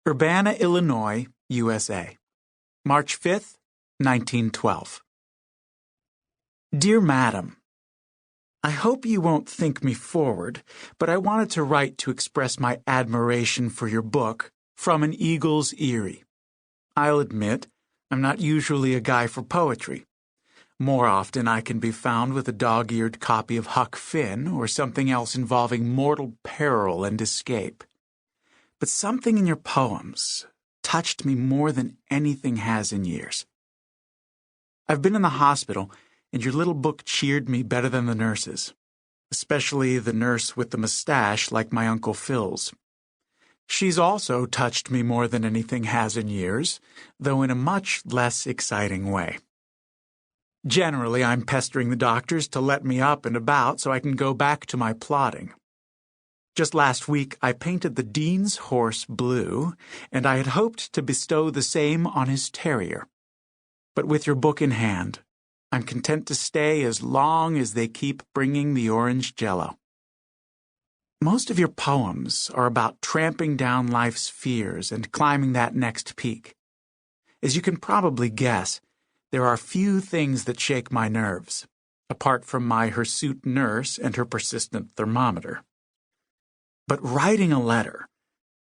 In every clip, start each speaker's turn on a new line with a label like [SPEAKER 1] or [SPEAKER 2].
[SPEAKER 1] Urbana, Illinois, USA. March 5th, 1912. Dear Madam, I hope you won't think me forward, but I wanted to write to express my admiration for your book, From an Eagle's Eyrie. I'll admit, I'm not usually a guy for poetry. More often I can be found with a dog-eared copy of Huck Finn or something else involving mortal peril and escape. But something in your poems touched me more than anything has in years. I've been in the hospital, and your little book cheered me better than the nurses, especially the nurse with the mustache like my Uncle Phil's. She's also touched me more than anything has in years, though in a much less exciting way. Generally, I'm pestering the doctors to let me up and about so I can go back to my plodding. Just last week, I painted the Dean's horse blue, and I had hoped to bestow the same on his terrier. But with your book in hand, I'm content to stay as long as they keep bringing the orange jello. Most of your poems are about tramping down life's fears and climbing that next peak. As you can probably guess, there are few things that shake my nerves, apart from my hirsute nurse and her persistent thermometer. But writing a letter,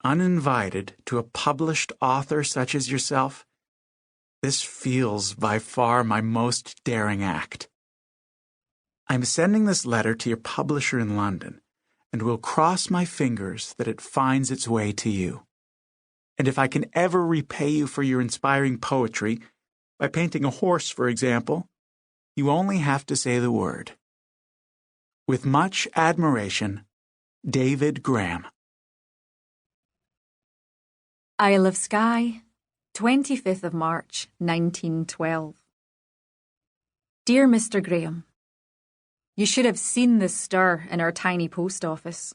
[SPEAKER 1] uninvited, to a published author such as yourself, this feels by far my most daring act. I'm sending this letter to your publisher in London, and will cross my fingers that it finds its way to you. And if I can ever repay you for your inspiring poetry, by painting a horse, for example, you only have to say the word. With much admiration, David Graham.
[SPEAKER 2] Isle of Skye, 25th of March, 1912. Dear Mr. Graham, you should have seen the stir in our tiny post office.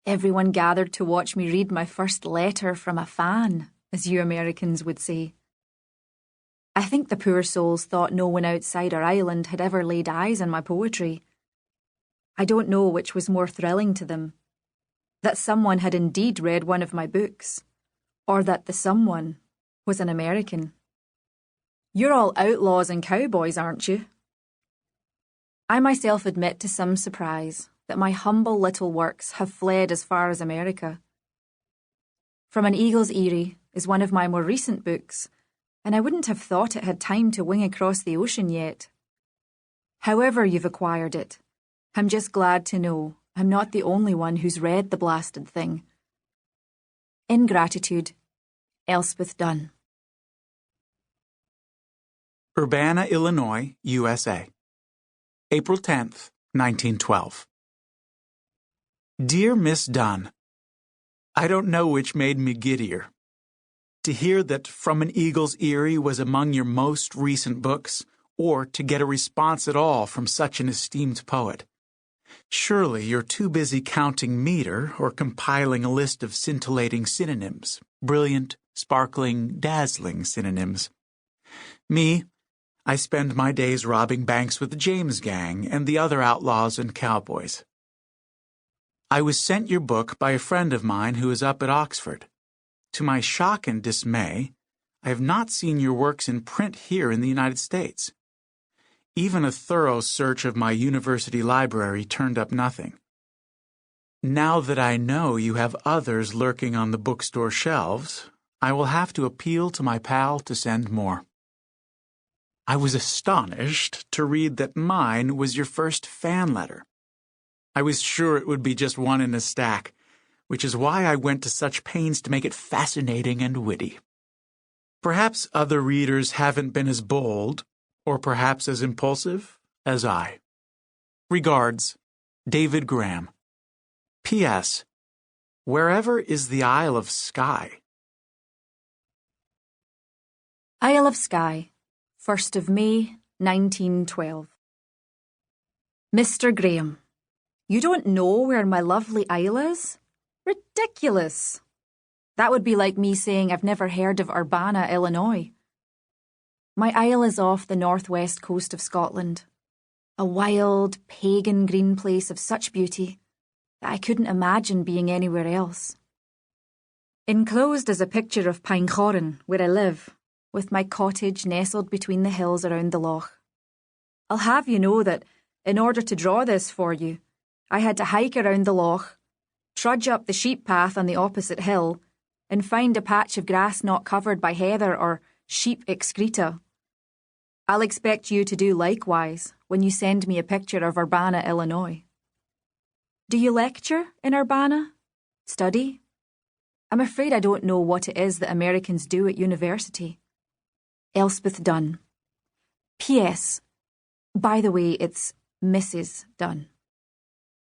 [SPEAKER 2] Everyone gathered to watch me read my first letter from a fan, as you Americans would say. I think the poor souls thought no one outside our island had ever laid eyes on my poetry. I don't know which was more thrilling to them, that someone had indeed read one of my books, or that the someone was an American. You're all outlaws and cowboys, aren't you? I myself admit to some surprise that my humble little works have fled as far as America. From an Eagle's Eyrie is one of my more recent books, and I wouldn't have thought it had time to wing across the ocean yet. However you've acquired it, I'm just glad to know I'm not the only one who's read the blasted thing. In gratitude, Elspeth Dunn.
[SPEAKER 1] Urbana, Illinois, USA. April 10th, 1912. Dear Miss Dunn, I don't know which made me giddier. To hear that From an Eagle's Eyrie was among your most recent books, or to get a response at all from such an esteemed poet. Surely you're too busy counting meter or compiling a list of scintillating synonyms, brilliant, sparkling, dazzling synonyms. Me, I spend my days robbing banks with the James Gang and the other outlaws and cowboys. I was sent your book by a friend of mine who is up at Oxford. To my shock and dismay, I have not seen your works in print here in the United States. Even a thorough search of my university library turned up nothing. Now that I know you have others lurking on the bookstore shelves, I will have to appeal to my pal to send more. I was astonished to read that mine was your first fan letter. I was sure it would be just one in a stack, which is why I went to such pains to make it fascinating and witty. Perhaps other readers haven't been as bold, or perhaps as impulsive, as I. Regards, David Graham. P.S. Wherever is the Isle of Skye?
[SPEAKER 2] Isle of Skye, 1st of May, 1912. Mr. Graham, you don't know where my lovely isle is? Ridiculous! That would be like me saying I've never heard of Urbana, Illinois. My isle is off the northwest coast of Scotland, a wild, pagan green place of such beauty that I couldn't imagine being anywhere else. Enclosed is a picture of Pinecorin, where I live, with my cottage nestled between the hills around the loch. I'll have you know that, in order to draw this for you, I had to hike around the loch, trudge up the sheep path on the opposite hill, and find a patch of grass not covered by heather or sheep excreta. I'll expect you to do likewise when you send me a picture of Urbana, Illinois. Do you lecture in Urbana? Study? I'm afraid I don't know what it is that Americans do at university. Elspeth Dunn. P.S. By the way, it's Mrs. Dunn.